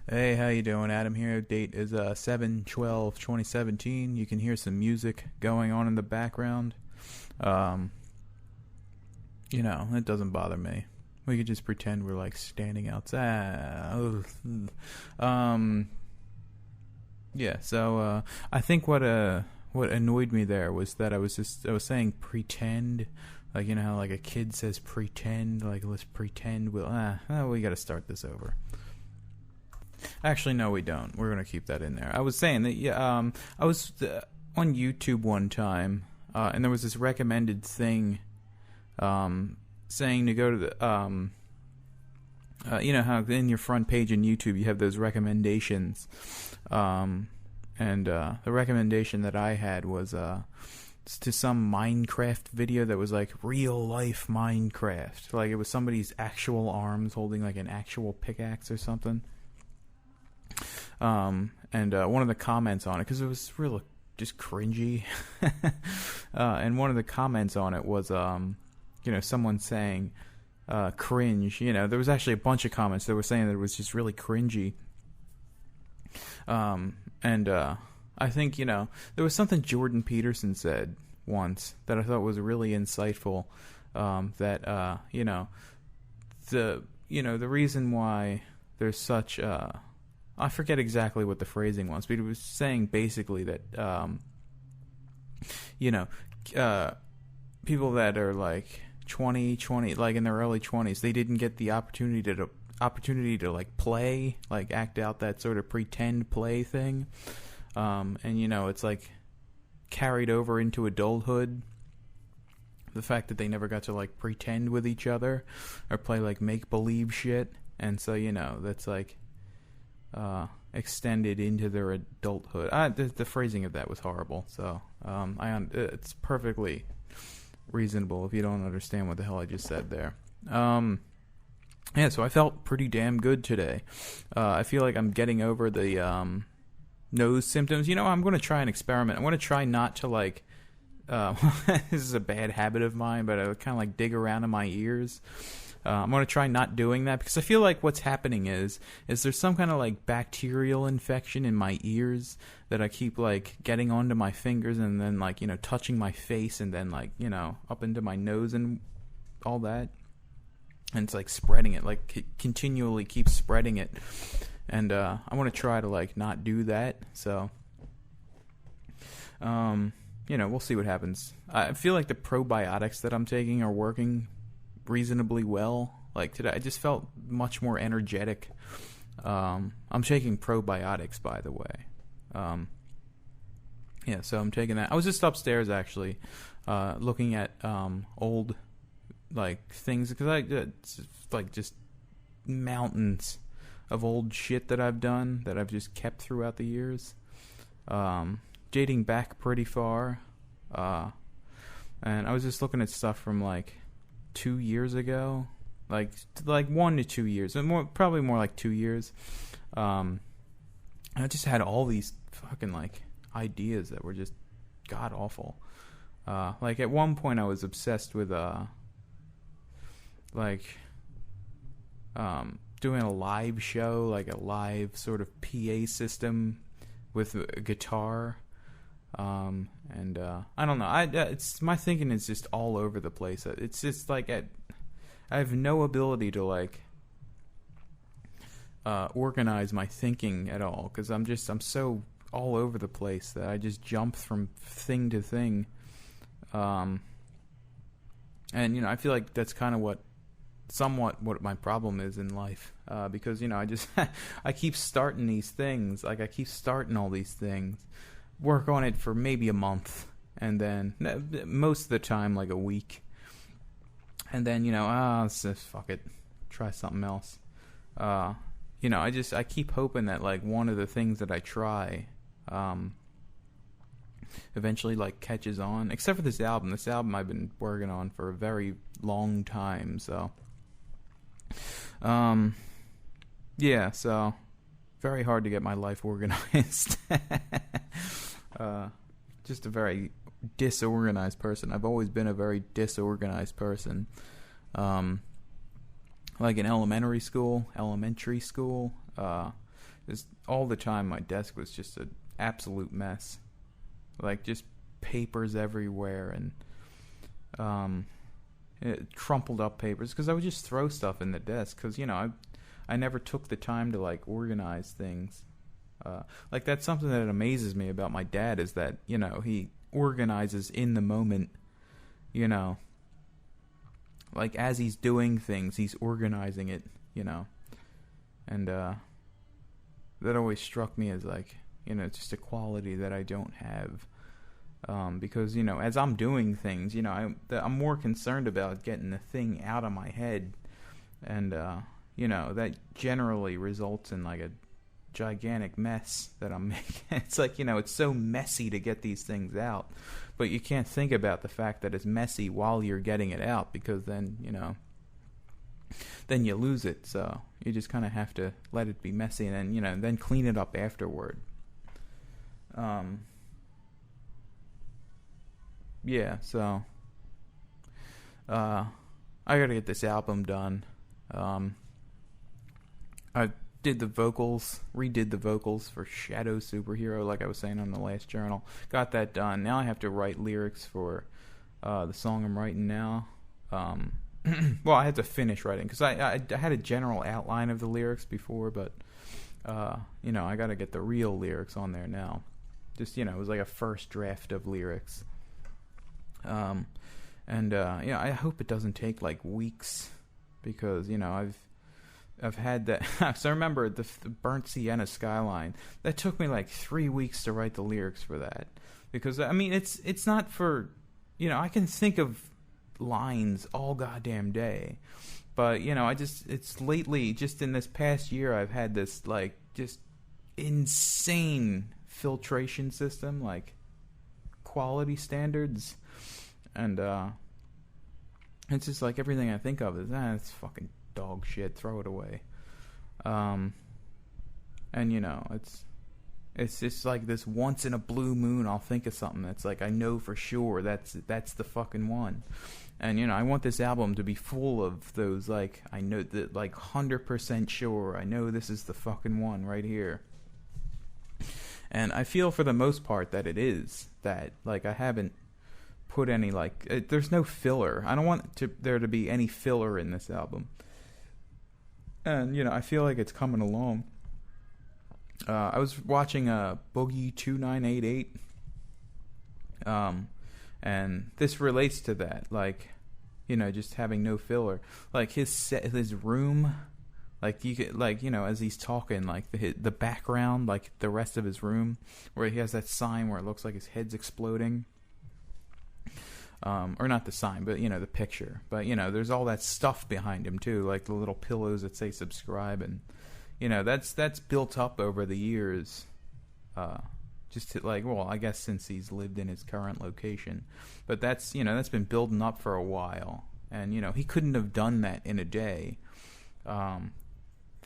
Hey, how you doing? Adam here. Date is 7/12/2017. You can hear some music going on in the background. Um, it doesn't bother me. We could just pretend we're like standing outside. Yeah. So I think what annoyed me there was that I was saying pretend, like how like a kid says pretend, like let's pretend we got to start this over. Actually, no, we don't. We're gonna keep that in there. I was saying that, yeah. I was on YouTube one time, and there was this recommended thing, saying to go to the, you know how in your front page in YouTube you have those recommendations, and the recommendation that I had was to some Minecraft video that was like real life Minecraft, like it was somebody's actual arms holding like an actual pickaxe or something. And one of the comments on it, because it was real just cringy, and one of the comments on it was, someone saying, cringe. There was actually a bunch of comments that were saying that it was just really cringy. And I think, there was something Jordan Peterson said once that I thought was really insightful, that, the reason why there's such, I forget exactly what the phrasing was, but it was saying basically that, people that are like 20, like in their early 20s, they didn't get the opportunity to like play, like act out that sort of pretend play thing. And it's like carried over into adulthood. The fact that they never got to like pretend with each other or play like make believe shit, and so that's like extended into their adulthood. The phrasing of that was horrible, so it's perfectly reasonable if you don't understand what the hell I just said there. Yeah, so I felt pretty damn good today. I feel like I'm getting over the nose symptoms. I'm going to try an experiment. I'm going to try not to like. This is a bad habit of mine, but I kind of like dig around in my ears. I'm going to try not doing that because I feel like what's happening is there's some kind of like bacterial infection in my ears that I keep like getting onto my fingers and then like, touching my face and then like, up into my nose and all that. And it's like spreading it, like continually keeps spreading it. And I want to try to like not do that. So, we'll see what happens. I feel like the probiotics that I'm taking are working reasonably well. Like today I just felt much more energetic. I'm taking probiotics, by the way. Yeah, so I'm taking that. I was just upstairs actually, looking at old like things, because it's like just mountains of old shit that I've done that I've just kept throughout the years, dating back pretty far. And I was just looking at stuff from like 2 years ago, like 1 to 2 years, and probably more like 2 years. And I just had all these fucking like ideas that were just god awful. Like at one point I was obsessed with doing a live show, like a live sort of PA system with a guitar. And I don't know. It's my thinking is just all over the place. It's just like I have no ability to like organize my thinking at all, because I'm so all over the place that I just jump from thing to thing. And I feel like that's kind of somewhat what my problem is in life, because I just I keep starting these things, like I keep starting all these things, work on it for maybe a month, and then most of the time like a week, and then fuck it, try something else. I keep hoping that like one of the things that I try eventually like catches on, except for this album I've been working on for a very long time. So yeah, so very hard to get my life organized. Just a very disorganized person. I've always been a very disorganized person. Like in elementary school, all the time my desk was just an absolute mess, like just papers everywhere and crumpled up papers, because I would just throw stuff in the desk, because I never took the time to like organize things. Like that's something that amazes me about my dad, is that he organizes in the moment. Like as he's doing things, he's organizing it. And that always struck me as like just a quality that I don't have. Because as I'm doing things, I'm more concerned about getting the thing out of my head, and that generally results in like a gigantic mess that I'm making. It's like it's so messy to get these things out, but you can't think about the fact that it's messy while you're getting it out, because then then you lose it. So you just kind of have to let it be messy, and then then clean it up afterward. Yeah, so I gotta get this album done. I redid the vocals for Shadow Superhero, like I was saying on the last journal. Got that done. Now I have to write lyrics for the song I'm writing now. Well, I had to finish writing, because I had a general outline of the lyrics before, but I gotta get the real lyrics on there now. Just it was like a first draft of lyrics. I hope it doesn't take like weeks, because I've had that. So I remember the Burnt Sienna Skyline. That took me like 3 weeks to write the lyrics for that, because it's not for I can think of lines all goddamn day, but it's lately, just in this past year, I've had this like just insane filtration system, like quality standards, and it's just like everything I think of is it's fucking dog shit, throw it away. And it's just like this once in a blue moon I'll think of something that's like I know for sure that's the fucking one. And I want this album to be full of those, like I know that, like 100% sure I know this is the fucking one right here. And I feel for the most part that it is that. Like I haven't put any like there's no filler. I don't want there to be any filler in this album. And I feel like it's coming along. I was watching Boogie 2988, and this relates to that. Like, just having no filler. Like his room, like you get like as he's talking, like the background, like the rest of his room, where he has that sign where it looks like his head's exploding. Or not the sign, but the picture. But there's all that stuff behind him too, like the little pillows that say subscribe, and that's built up over the years. Just to I guess since he's lived in his current location, but that's that's been building up for a while, and he couldn't have done that in a day.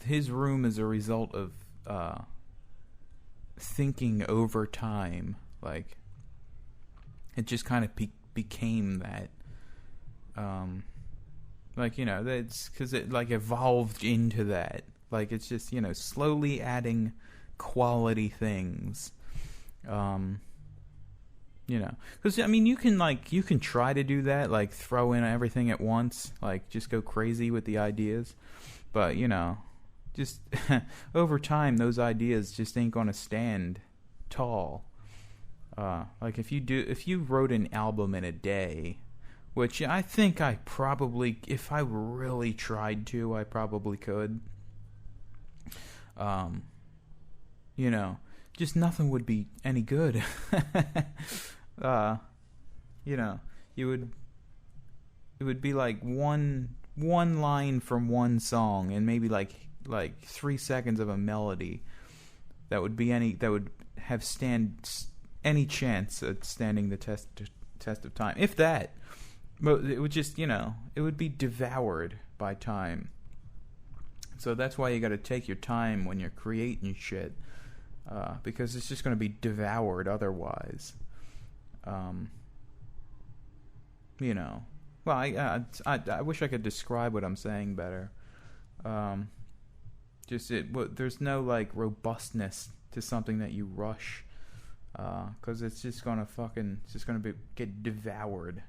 His room is a result of thinking over time. Like it just kind of became that, that's because it like evolved into that. Like it's just slowly adding quality things. Because you can try to do that, like throw in everything at once, like just go crazy with the ideas, but just over time those ideas just ain't gonna stand tall. Like if you wrote an album in a day, which I think I probably, if I really tried to, I probably could. Just nothing would be any good. It would be like one line from one song, and maybe like 3 seconds of a melody that would have any chance at standing the test of time, if that. But it would just it would be devoured by time. So that's why you got to take your time when you're creating shit, because it's just going to be devoured otherwise. Well, I wish I could describe what I'm saying better. There's no like robustness to something that you rush, because it's just gonna get devoured.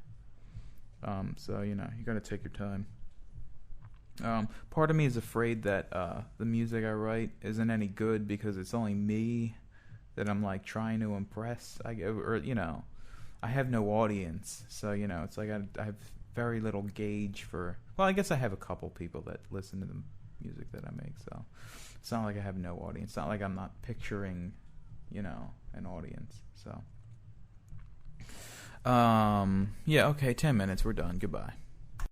So you gotta take your time. Part of me is afraid that the music I write isn't any good because it's only me that I'm like trying to impress. I have no audience, so it's like I have very little gauge for. Well, I guess I have a couple people that listen to the music that I make, so it's not like I have no audience. It's not like I'm not picturing, an audience. So, yeah, okay, 10 minutes, we're done. Goodbye.